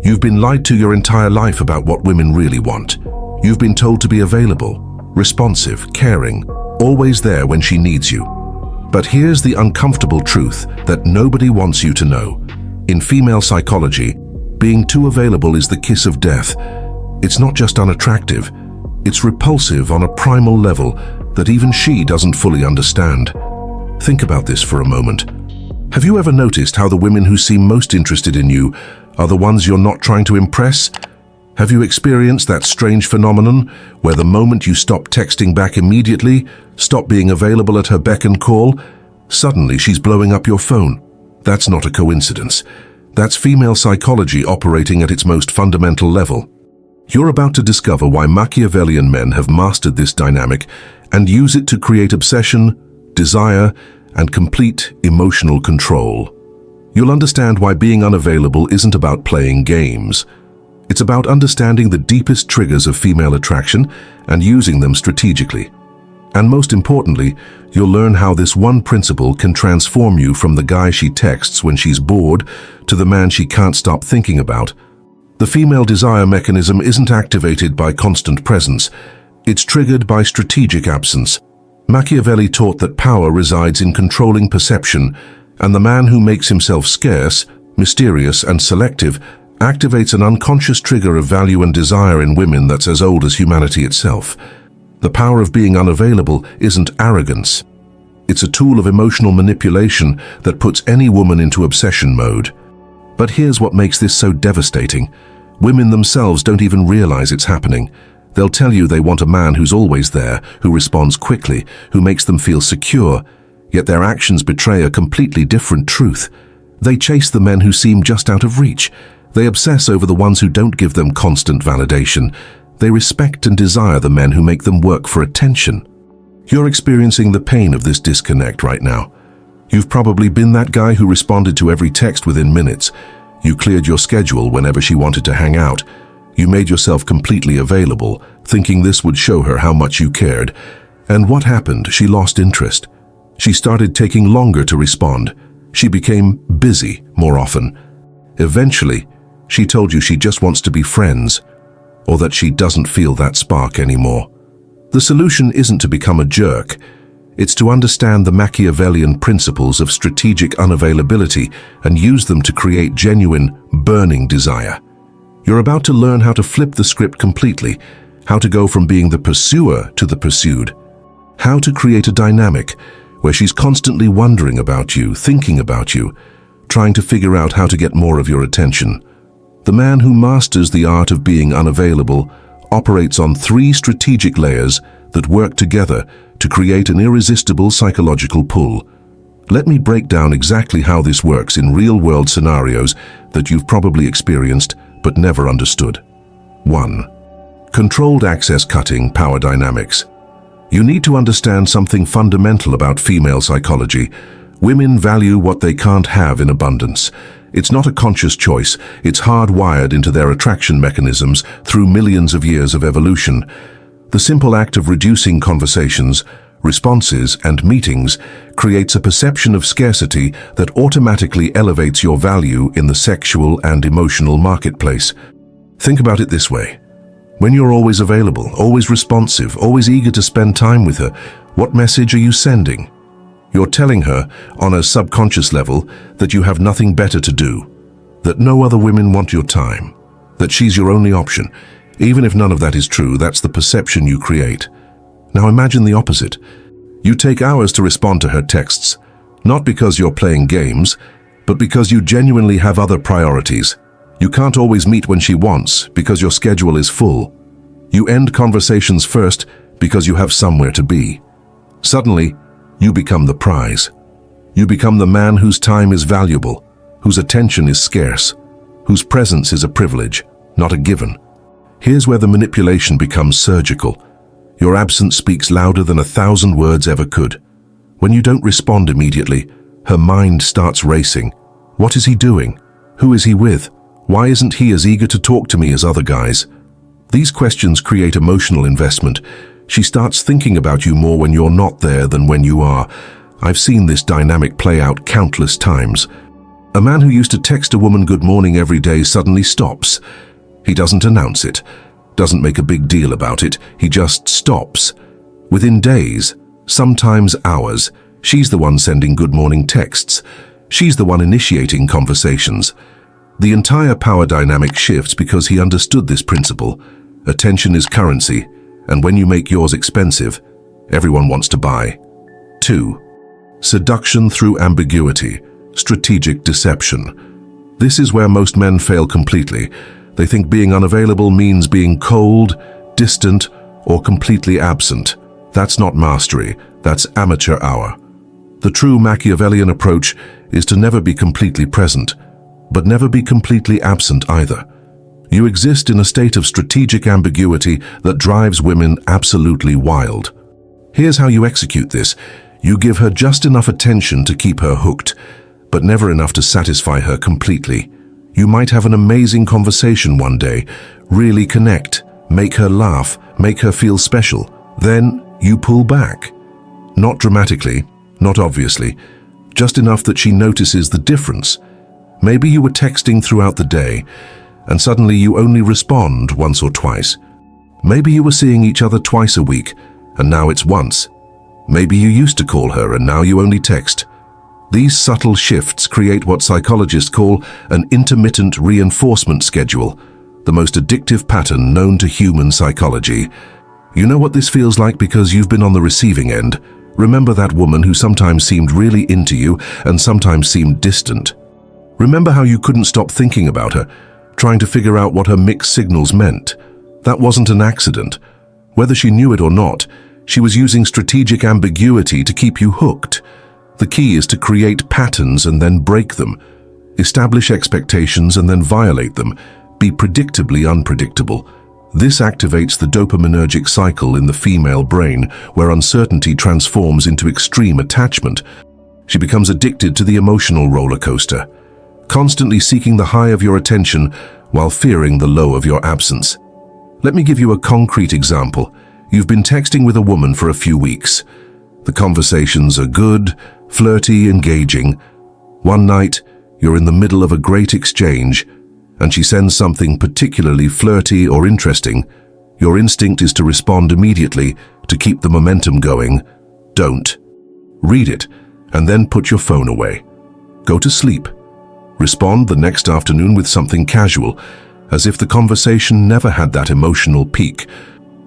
You've been lied to your entire life about what women really want. You've been told to be available, responsive, caring, always there when she needs you. But here's the uncomfortable truth that nobody wants you to know. In female psychology, being too available is the kiss of death. It's not just unattractive, it's repulsive on a primal level that even she doesn't fully understand. Think about this for a moment. Have you ever noticed how the women who seem most interested in you are the ones you're not trying to impress? Have you experienced that strange phenomenon where the moment you stop texting back immediately, stop being available at her beck and call, suddenly she's blowing up your phone? That's not a coincidence. That's female psychology operating at its most fundamental level. You're about to discover why Machiavellian men have mastered this dynamic and use it to create obsession, desire, and complete emotional control. You'll understand why being unavailable isn't about playing games. It's about understanding the deepest triggers of female attraction and using them strategically. And most importantly, you'll learn how this one principle can transform you from the guy she texts when she's bored to the man she can't stop thinking about. The female desire mechanism isn't activated by constant presence. It's triggered by strategic absence. Machiavelli taught that power resides in controlling perception, and the man who makes himself scarce, mysterious, and selective activates an unconscious trigger of value and desire in women that's as old as humanity itself. The power of being unavailable isn't arrogance. It's a tool of emotional manipulation that puts any woman into obsession mode. But here's what makes this so devastating. Women themselves don't even realize it's happening. They'll tell you they want a man who's always there, who responds quickly, who makes them feel secure, yet their actions betray a completely different truth. They chase the men who seem just out of reach. They obsess over the ones who don't give them constant validation. They respect and desire the men who make them work for attention. You're experiencing the pain of this disconnect right now. You've probably been that guy who responded to every text within minutes. You cleared your schedule whenever she wanted to hang out. You made yourself completely available, thinking this would show her how much you cared. And what happened? She lost interest. She started taking longer to respond. She became busy more often. Eventually, she told you she just wants to be friends, or that she doesn't feel that spark anymore. The solution isn't to become a jerk. It's to understand the Machiavellian principles of strategic unavailability and use them to create genuine, burning desire. You're about to learn how to flip the script completely, how to go from being the pursuer to the pursued, how to create a dynamic where she's constantly wondering about you, thinking about you, trying to figure out how to get more of your attention. The man who masters the art of being unavailable operates on 3 strategic layers that work together to create an irresistible psychological pull. Let me break down exactly how this works in real-world scenarios that you've probably experienced but never understood. 1. Controlled access cutting power dynamics. You need to understand something fundamental about female psychology. Women value what they can't have in abundance. It's not a conscious choice. It's hardwired into their attraction mechanisms through millions of years of evolution. The simple act of reducing conversations, responses, and meetings creates a perception of scarcity that automatically elevates your value in the sexual and emotional marketplace. Think about it this way. When you're always available, always responsive, always eager to spend time with her, what message are you sending? You're telling her, on a subconscious level, that you have nothing better to do, that no other women want your time, that she's your only option. Even if none of that is true, that's the perception you create. Now imagine the opposite. You take hours to respond to her texts, not because you're playing games, but because you genuinely have other priorities. You can't always meet when she wants because your schedule is full. You end conversations first because you have somewhere to be. Suddenly, you become the prize. You become the man whose time is valuable, whose attention is scarce, whose presence is a privilege, not a given. Here's where the manipulation becomes surgical. Your absence speaks louder than 1,000 words ever could. When you don't respond immediately, her mind starts racing. What is he doing? Who is he with? Why isn't he as eager to talk to me as other guys? These questions create emotional investment. She starts thinking about you more when you're not there than when you are. I've seen this dynamic play out countless times. A man who used to text a woman good morning every day suddenly stops. He doesn't announce it, doesn't make a big deal about it, he just stops. Within days, sometimes hours, she's the one sending good morning texts. She's the one initiating conversations. The entire power dynamic shifts because he understood this principle. Attention is currency, and when you make yours expensive, everyone wants to buy. 2. Seduction through ambiguity, strategic deception. This is where most men fail completely. They think being unavailable means being cold, distant, or completely absent. That's not mastery, that's amateur hour. The true Machiavellian approach is to never be completely present, but never be completely absent either. You exist in a state of strategic ambiguity that drives women absolutely wild. Here's how you execute this. You give her just enough attention to keep her hooked, but never enough to satisfy her completely. You might have an amazing conversation one day, really connect, make her laugh, make her feel special. Then you pull back. Not dramatically, not obviously, just enough that she notices the difference. Maybe you were texting throughout the day, and suddenly you only respond once or twice. Maybe you were seeing each other twice a week, and now it's once. Maybe you used to call her, and now you only text. These subtle shifts create what psychologists call an intermittent reinforcement schedule, the most addictive pattern known to human psychology. You know what this feels like because you've been on the receiving end. Remember that woman who sometimes seemed really into you and sometimes seemed distant. Remember how you couldn't stop thinking about her, trying to figure out what her mixed signals meant. That wasn't an accident. Whether she knew it or not, she was using strategic ambiguity to keep you hooked. The key is to create patterns and then break them. Establish expectations and then violate them. Be predictably unpredictable. This activates the dopaminergic cycle in the female brain, where uncertainty transforms into extreme attachment. She becomes addicted to the emotional roller coaster, constantly seeking the high of your attention while fearing the low of your absence. Let me give you a concrete example. You've been texting with a woman for a few weeks. The conversations are good, flirty, engaging. One night, you're in the middle of a great exchange, and she sends something particularly flirty or interesting. Your instinct is to respond immediately to keep the momentum going. Don't. Read it, and then put your phone away. Go to sleep. Respond the next afternoon with something casual, as if the conversation never had that emotional peak.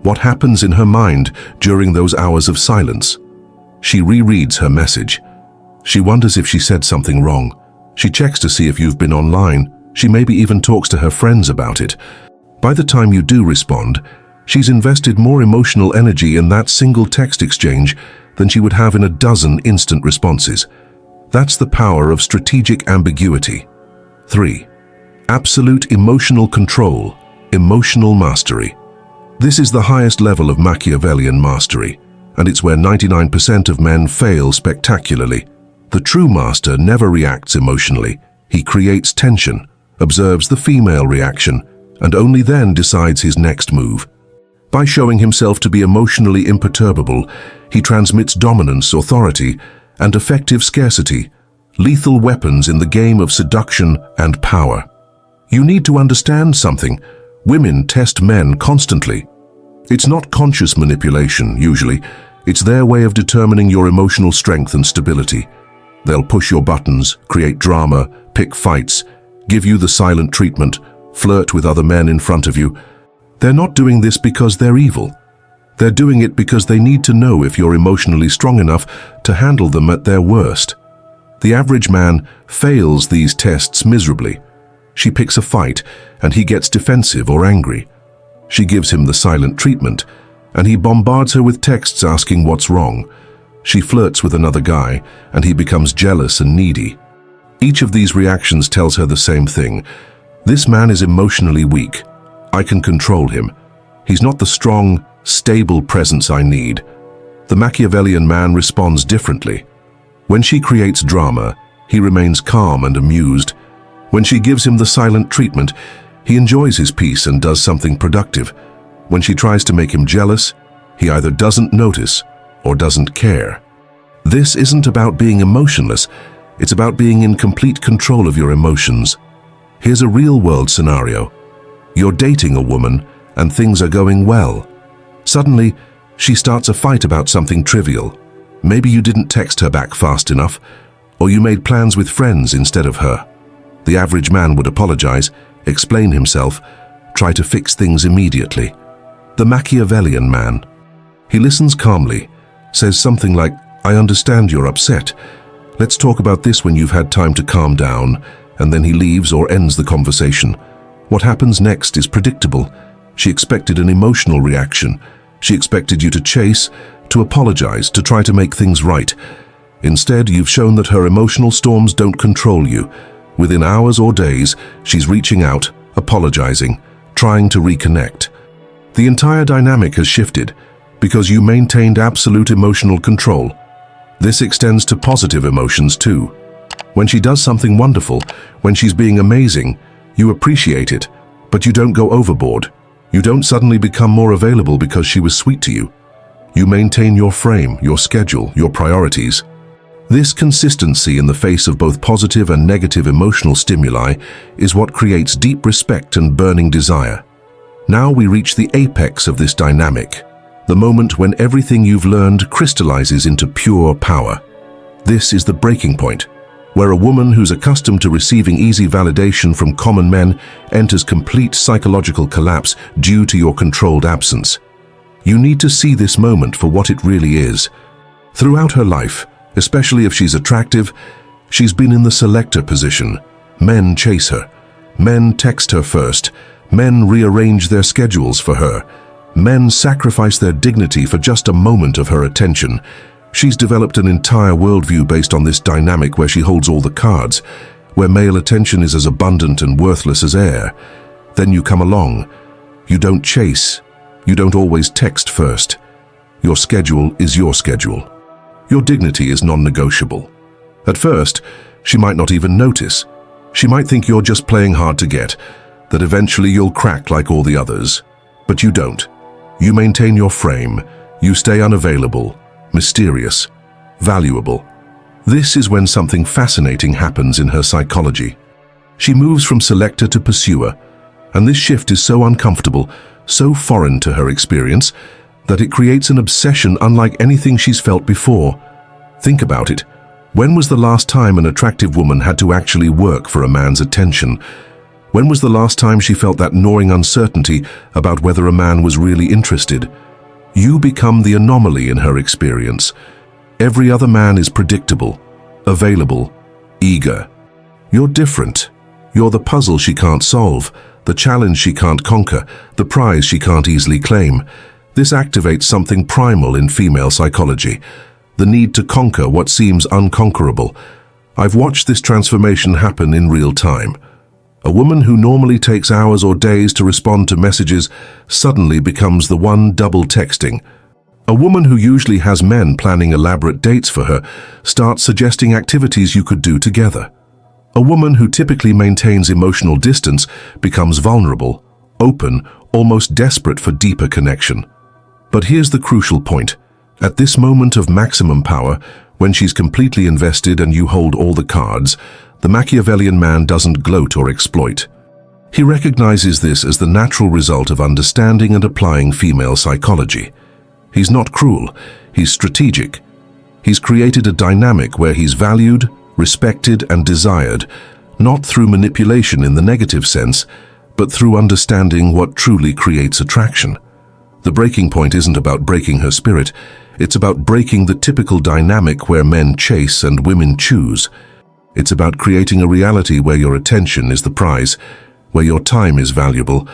What happens in her mind during those hours of silence? She rereads her message. She wonders if she said something wrong. She checks to see if you've been online. She maybe even talks to her friends about it. By the time you do respond, she's invested more emotional energy in that single text exchange than she would have in a dozen instant responses. That's the power of strategic ambiguity. 3. Absolute emotional control, emotional mastery. This is the highest level of Machiavellian mastery, and it's where 99% of men fail spectacularly. The true master never reacts emotionally. He creates tension, observes the female reaction, and only then decides his next move. By showing himself to be emotionally imperturbable, he transmits dominance, authority, and effective scarcity, lethal weapons in the game of seduction and power. You need to understand something. Women test men constantly. It's not conscious manipulation, usually. It's their way of determining your emotional strength and stability. They'll push your buttons, create drama, pick fights, give you the silent treatment, flirt with other men in front of you. They're not doing this because they're evil. They're doing it because they need to know if you're emotionally strong enough to handle them at their worst. The average man fails these tests miserably. She picks a fight, and he gets defensive or angry. She gives him the silent treatment, and he bombards her with texts asking what's wrong. She flirts with another guy, and he becomes jealous and needy. Each of these reactions tells her the same thing. This man is emotionally weak. I can control him. He's not the strong, stable presence I need. The Machiavellian man responds differently. When she creates drama, he remains calm and amused. When she gives him the silent treatment, he enjoys his peace and does something productive. When she tries to make him jealous, he either doesn't notice or doesn't care. This isn't about being emotionless. It's about being in complete control of your emotions. Here's a real-world scenario. You're dating a woman and things are going well. Suddenly, she starts a fight about something trivial. Maybe you didn't text her back fast enough, or you made plans with friends instead of her. The average man would apologize, explain himself, try to fix things immediately. The Machiavellian man. He listens calmly, says something like, "I understand you're upset. Let's talk about this when you've had time to calm down," and then he leaves or ends the conversation. What happens next is predictable. She expected an emotional reaction. She expected you to chase, to apologize, to try to make things right. Instead, you've shown that her emotional storms don't control you. Within hours or days, she's reaching out, apologizing, trying to reconnect. The entire dynamic has shifted because you maintained absolute emotional control. This extends to positive emotions too. When she does something wonderful, when she's being amazing, you appreciate it, but you don't go overboard. You don't suddenly become more available because she was sweet to you. You maintain your frame, your schedule, your priorities. This consistency in the face of both positive and negative emotional stimuli is what creates deep respect and burning desire. Now we reach the apex of this dynamic, the moment when everything you've learned crystallizes into pure power. This is the breaking point, where a woman who's accustomed to receiving easy validation from common men enters complete psychological collapse due to your controlled absence. You need to see this moment for what it really is. Throughout her life, especially if she's attractive, she's been in the selector position. Men chase her. Men text her first. Men rearrange their schedules for her. Men sacrifice their dignity for just a moment of her attention. She's developed an entire worldview based on this dynamic where she holds all the cards, where male attention is as abundant and worthless as air. Then you come along. You don't chase. You don't always text first. Your schedule is your schedule. Your dignity is non-negotiable. At first, she might not even notice. She might think you're just playing hard to get, that eventually you'll crack like all the others. But you don't. You maintain your frame. You stay unavailable, mysterious, valuable. This is when something fascinating happens in her psychology. She moves from selector to pursuer, and this shift is so uncomfortable, so foreign to her experience, that it creates an obsession unlike anything she's felt before. Think about it. When was the last time an attractive woman had to actually work for a man's attention? When was the last time she felt that gnawing uncertainty about whether a man was really interested? You become the anomaly in her experience. Every other man is predictable, available, eager. You're different. You're the puzzle she can't solve, the challenge she can't conquer, the prize she can't easily claim. This activates something primal in female psychology, the need to conquer what seems unconquerable. I've watched this transformation happen in real time. A woman who normally takes hours or days to respond to messages suddenly becomes the one double texting. A woman who usually has men planning elaborate dates for her starts suggesting activities you could do together. A woman who typically maintains emotional distance becomes vulnerable, open, almost desperate for deeper connection. But here's the crucial point. At this moment of maximum power, when she's completely invested and you hold all the cards, the Machiavellian man doesn't gloat or exploit. He recognizes this as the natural result of understanding and applying female psychology. He's not cruel, he's strategic. He's created a dynamic where he's valued, respected, and desired, not through manipulation in the negative sense, but through understanding what truly creates attraction. The breaking point isn't about breaking her spirit, it's about breaking the typical dynamic where men chase and women choose. It's about creating a reality where your attention is the prize, where your time is valuable,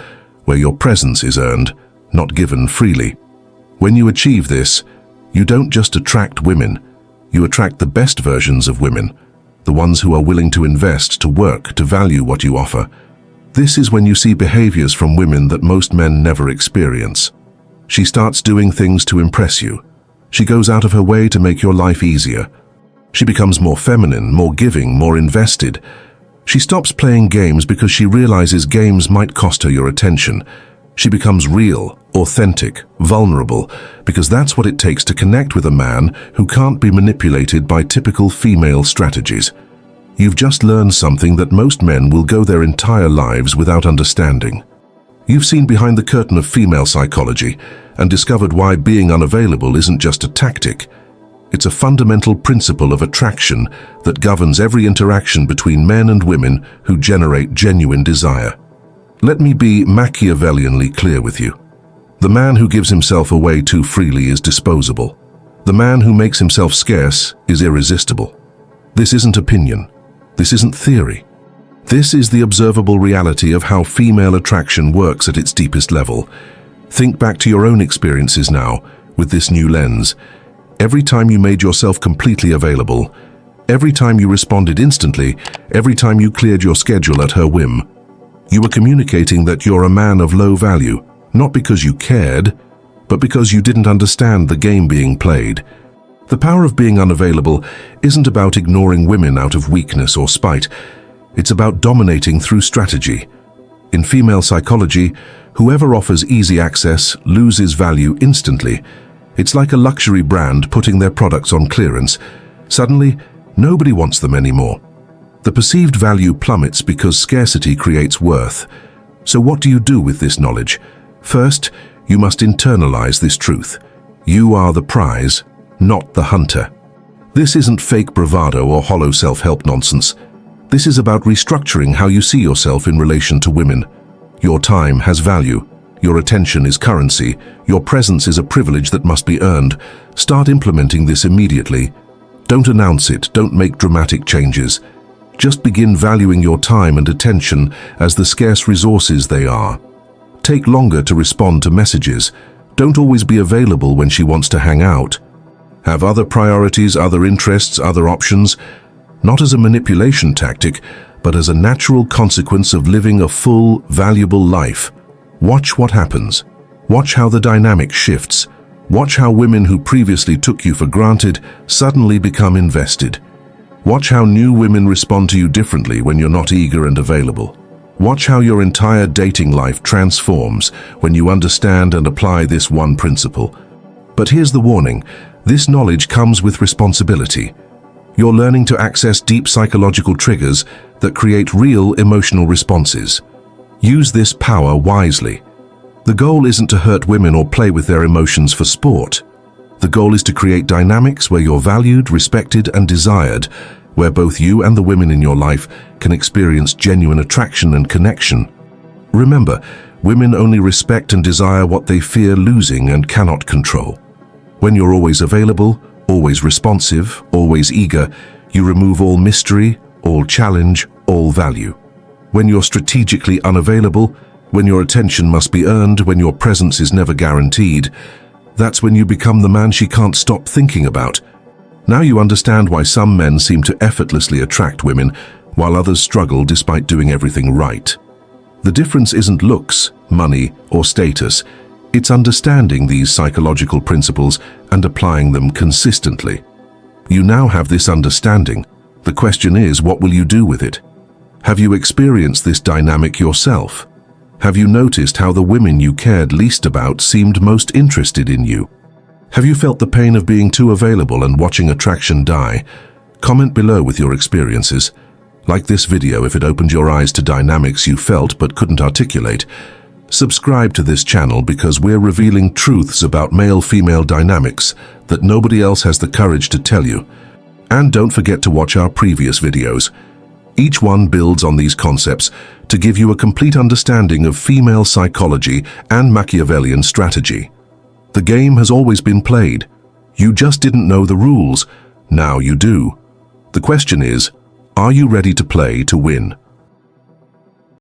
where your presence is earned, not given freely. When you achieve this, you don't just attract women, you attract the best versions of women, the ones who are willing to invest, to work, to value what you offer. This is when you see behaviors from women that most men never experience. She starts doing things to impress you. She goes out of her way to make your life easier. She becomes more feminine, more giving, more invested. She stops playing games because she realizes games might cost her your attention. She becomes real, authentic, vulnerable, because that's what it takes to connect with a man who can't be manipulated by typical female strategies. You've just learned something that most men will go their entire lives without understanding. You've seen behind the curtain of female psychology and discovered why being unavailable isn't just a tactic. It's a fundamental principle of attraction that governs every interaction between men and women who generate genuine desire. Let me be Machiavellianly clear with you. The man who gives himself away too freely is disposable. The man who makes himself scarce is irresistible. This isn't opinion. This isn't theory. This is the observable reality of how female attraction works at its deepest level. Think back to your own experiences now, with this new lens. Every time you made yourself completely available, every time you responded instantly, every time you cleared your schedule at her whim, you were communicating that you're a man of low value, not because you cared, but because you didn't understand the game being played. The power of being unavailable isn't about ignoring women out of weakness or spite. It's about dominating through strategy. In female psychology, whoever offers easy access loses value instantly. It's like a luxury brand putting their products on clearance. Suddenly, nobody wants them anymore. The perceived value plummets because scarcity creates worth. So what do you do with this knowledge? First, you must internalize this truth. You are the prize, not the hunter. This isn't fake bravado or hollow self-help nonsense. This is about restructuring how you see yourself in relation to women. Your time has value. Your attention is currency. Your presence is a privilege that must be earned. Start implementing this immediately. Don't announce it. Don't make dramatic changes. Just begin valuing your time and attention as the scarce resources they are. Take longer to respond to messages. Don't always be available when she wants to hang out. Have other priorities, other interests, other options. Not as a manipulation tactic, but as a natural consequence of living a full, valuable life. Watch what happens. Watch how the dynamic shifts. Watch how women who previously took you for granted suddenly become invested. Watch how new women respond to you differently when you're not eager and available. Watch how your entire dating life transforms when you understand and apply this one principle. But here's the warning. This knowledge comes with responsibility. You're learning to access deep psychological triggers that create real emotional responses. Use this power wisely. The goal isn't to hurt women or play with their emotions for sport. The goal is to create dynamics where you're valued, respected, and desired, where both you and the women in your life can experience genuine attraction and connection. Remember, women only respect and desire what they fear losing and cannot control. When you're always available, always responsive, always eager, you remove all mystery, all challenge, all value. When you're strategically unavailable, when your attention must be earned, when your presence is never guaranteed, that's when you become the man she can't stop thinking about. Now you understand why some men seem to effortlessly attract women, while others struggle despite doing everything right. The difference isn't looks, money, or status. It's understanding these psychological principles and applying them consistently. You now have this understanding. The question is, what will you do with it? Have you experienced this dynamic yourself? Have you noticed how the women you cared least about seemed most interested in you? Have you felt the pain of being too available and watching attraction die? Comment below with your experiences. Like this video if it opened your eyes to dynamics you felt but couldn't articulate. Subscribe to this channel because we're revealing truths about male-female dynamics that nobody else has the courage to tell you. And don't forget to watch our previous videos. Each one builds on these concepts to give you a complete understanding of female psychology and Machiavellian strategy. The game has always been played. You just didn't know the rules. Now you do. The question is, are you ready to play to win?